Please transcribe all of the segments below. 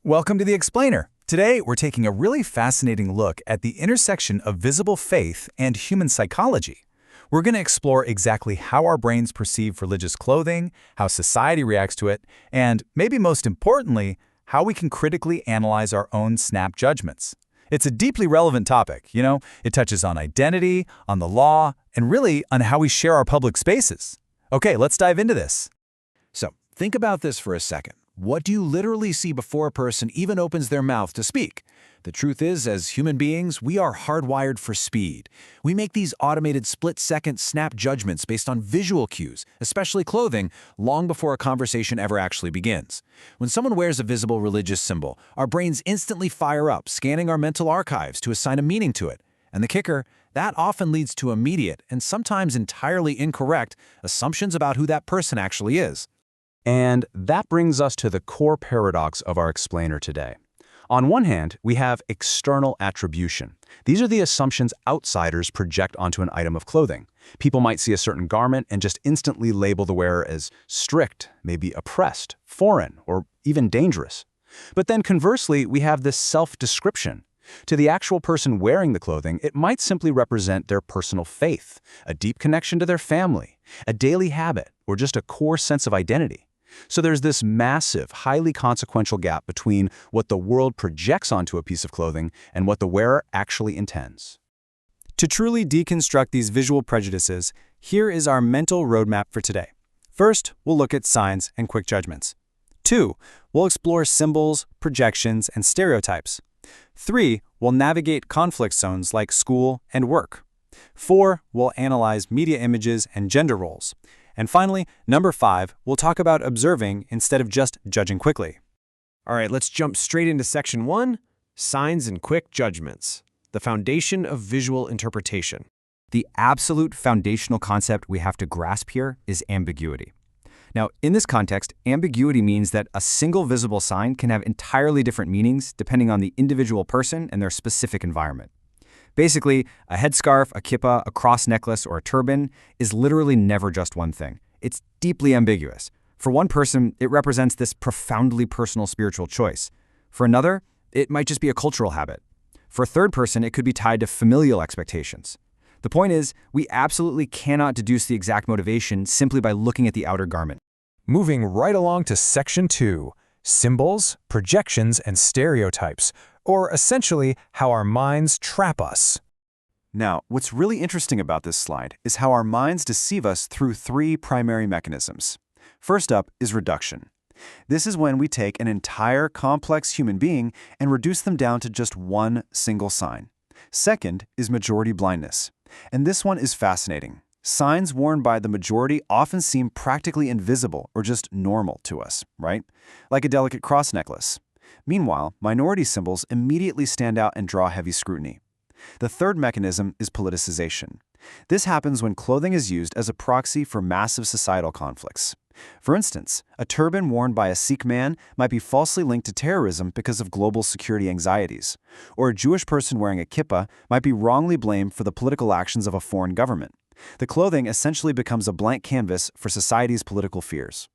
Welcome to The Explainer. Today, we're taking a really fascinating look at the intersection of visible faith and human psychology. We're going to explore exactly how our brains perceive religious clothing, how society reacts to it, and maybe most importantly, how we can critically analyze our own snap judgments. It's a deeply relevant topic, It touches on identity, on the law, and really on how we share our public spaces. Okay, let's dive into this. So, think about this for a second. What do you literally see before a person even opens their mouth to speak? The truth is, as human beings, we are hardwired for speed. We make these automated split-second snap judgments based on visual cues, especially clothing, long before a conversation ever actually begins. When someone wears a visible religious symbol, our brains instantly fire up, scanning our mental archives to assign a meaning to it. And the kicker, that often leads to immediate, and sometimes entirely incorrect, assumptions about who that person actually is. And that brings us to the core paradox of our explainer today. On one hand, we have external attribution. These are the assumptions outsiders project onto an item of clothing. People might see a certain garment and just instantly label the wearer as strict, maybe oppressed, foreign, or even dangerous. But then conversely, we have this self-description. To the actual person wearing the clothing, it might simply represent their personal faith, a deep connection to their family, a daily habit, or just a core sense of identity. So there's this massive, highly consequential gap between what the world projects onto a piece of clothing and what the wearer actually intends. To truly deconstruct these visual prejudices, here is our mental roadmap for today. First, we'll look at signs and quick judgments. 2, we'll explore symbols, projections, and stereotypes. 3, we'll navigate conflict zones like school and work. 4, we'll analyze media images and gender roles. And finally, number 5, we'll talk about observing instead of just judging quickly. All right, let's jump straight into Section 1, Signs and Quick Judgments, the foundation of visual interpretation. The absolute foundational concept we have to grasp here is ambiguity. Now, in this context, ambiguity means that a single visible sign can have entirely different meanings depending on the individual person and their specific environment. Basically, a headscarf, a kippah, a cross necklace, or a turban is literally never just one thing. It's deeply ambiguous. For one person, it represents this profoundly personal spiritual choice. For another, it might just be a cultural habit. For a third person, it could be tied to familial expectations. The point is, we absolutely cannot deduce the exact motivation simply by looking at the outer garment. Moving right along to Section 2, Symbols, Projections, and Stereotypes, or essentially how our minds trap us. Now, what's really interesting about this slide is how our minds deceive us through 3 primary mechanisms. First up is reduction. This is when we take an entire complex human being and reduce them down to just one single sign. Second is majority blindness. And this one is fascinating. Signs worn by the majority often seem practically invisible or just normal to us, right? Like a delicate cross necklace. Meanwhile, minority symbols immediately stand out and draw heavy scrutiny. The third mechanism is politicization. This happens when clothing is used as a proxy for massive societal conflicts. For instance, a turban worn by a Sikh man might be falsely linked to terrorism because of global security anxieties, or a Jewish person wearing a kippah might be wrongly blamed for the political actions of a foreign government. The clothing essentially becomes a blank canvas for society's political fears.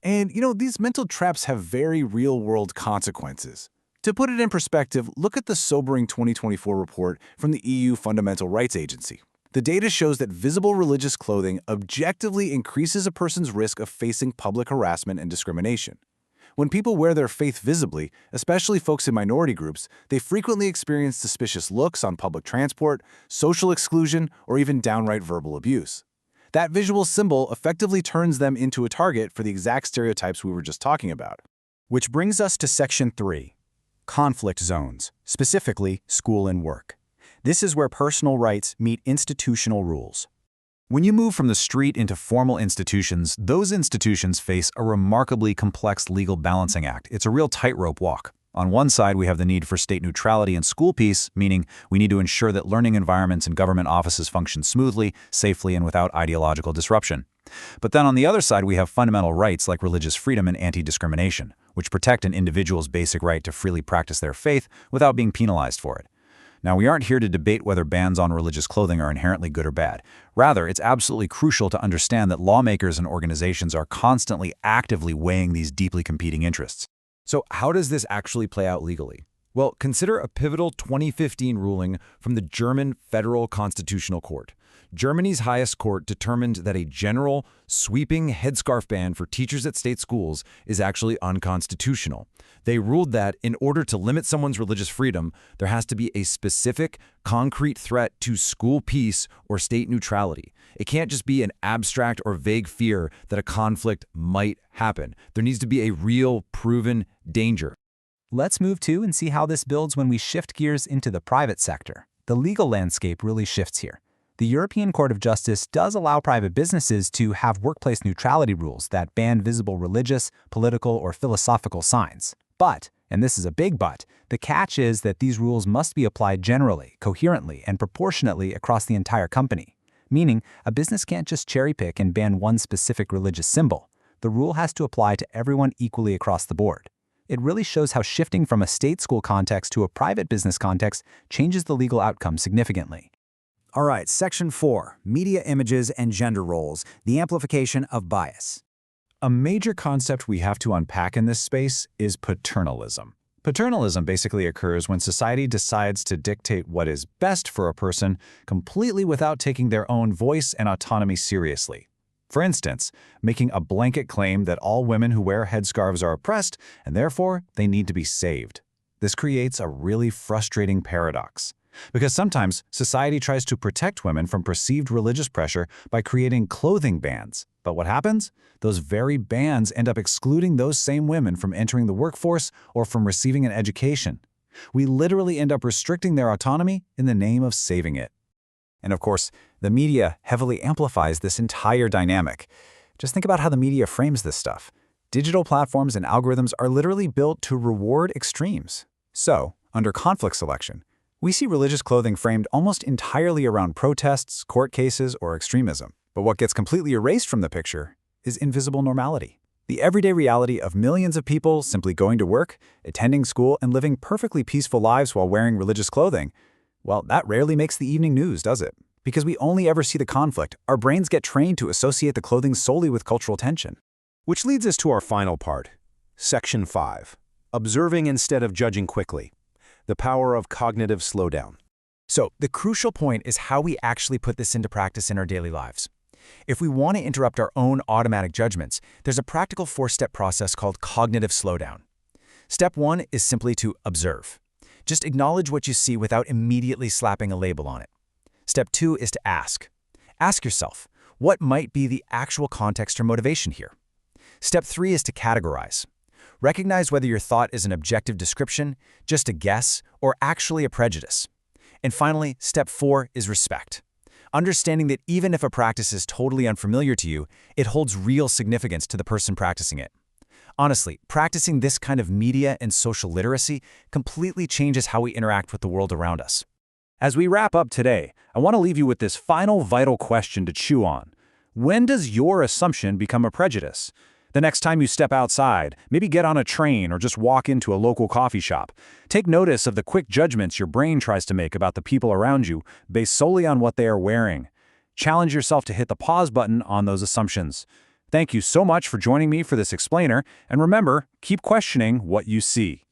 And, these mental traps have very real-world consequences. To put it in perspective, look at the sobering 2024 report from the EU Fundamental Rights Agency. The data shows that visible religious clothing objectively increases a person's risk of facing public harassment and discrimination. When people wear their faith visibly, especially folks in minority groups, they frequently experience suspicious looks on public transport, social exclusion, or even downright verbal abuse. That visual symbol effectively turns them into a target for the exact stereotypes we were just talking about. Which brings us to Section 3, conflict zones, specifically school and work. This is where personal rights meet institutional rules. When you move from the street into formal institutions, those institutions face a remarkably complex legal balancing act. It's a real tightrope walk. On one side, we have the need for state neutrality and school peace, meaning we need to ensure that learning environments and government offices function smoothly, safely, and without ideological disruption. But then on the other side, we have fundamental rights like religious freedom and anti-discrimination, which protect an individual's basic right to freely practice their faith without being penalized for it. Now, we aren't here to debate whether bans on religious clothing are inherently good or bad. Rather, it's absolutely crucial to understand that lawmakers and organizations are constantly actively weighing these deeply competing interests. So how does this actually play out legally? Well, consider a pivotal 2015 ruling from the German Federal Constitutional Court. Germany's highest court determined that a general, sweeping headscarf ban for teachers at state schools is actually unconstitutional. They ruled that in order to limit someone's religious freedom, there has to be a specific, concrete threat to school peace or state neutrality. It can't just be an abstract or vague fear that a conflict might happen. There needs to be a real, proven danger. Let's move to and see how this builds when we shift gears into the private sector. The legal landscape really shifts here. The European Court of Justice does allow private businesses to have workplace neutrality rules that ban visible religious, political, or philosophical signs. But, and this is a big but, the catch is that these rules must be applied generally, coherently, and proportionately across the entire company. Meaning, a business can't just cherry-pick and ban one specific religious symbol. The rule has to apply to everyone equally across the board. It really shows how shifting from a state school context to a private business context changes the legal outcome significantly. All right, Section 4, Media Images and Gender Roles, the Amplification of Bias. A major concept we have to unpack in this space is paternalism. Paternalism basically occurs when society decides to dictate what is best for a person completely without taking their own voice and autonomy seriously. For instance, making a blanket claim that all women who wear headscarves are oppressed and therefore they need to be saved. This creates a really frustrating paradox. Because sometimes society tries to protect women from perceived religious pressure by creating clothing bans. But what happens? Those very bans end up excluding those same women from entering the workforce or from receiving an education. We literally end up restricting their autonomy in the name of saving it. And of course, the media heavily amplifies this entire dynamic. Just think about how the media frames this stuff. Digital platforms and algorithms are literally built to reward extremes. So, under conflict selection, we see religious clothing framed almost entirely around protests, court cases, or extremism. But what gets completely erased from the picture is invisible normality. The everyday reality of millions of people simply going to work, attending school, and living perfectly peaceful lives while wearing religious clothing. Well, that rarely makes the evening news, does it? Because we only ever see the conflict, our brains get trained to associate the clothing solely with cultural tension. Which leads us to our final part, Section 5, Observing instead of judging quickly. The power of cognitive slowdown. So, the crucial point is how we actually put this into practice in our daily lives. If we want to interrupt our own automatic judgments, there's a practical 4-step process called cognitive slowdown. Step 1 is simply to observe. Just acknowledge what you see without immediately slapping a label on it. Step 2 is to ask. Ask yourself, what might be the actual context or motivation here? Step 3 is to categorize. Recognize whether your thought is an objective description, just a guess, or actually a prejudice. And finally, step 4 is respect. Understanding that even if a practice is totally unfamiliar to you, it holds real significance to the person practicing it. Honestly, practicing this kind of media and social literacy completely changes how we interact with the world around us. As we wrap up today, I want to leave you with this final vital question to chew on. When does your assumption become a prejudice? The next time you step outside, maybe get on a train or just walk into a local coffee shop, take notice of the quick judgments your brain tries to make about the people around you based solely on what they are wearing. Challenge yourself to hit the pause button on those assumptions. Thank you so much for joining me for this explainer, and remember, keep questioning what you see.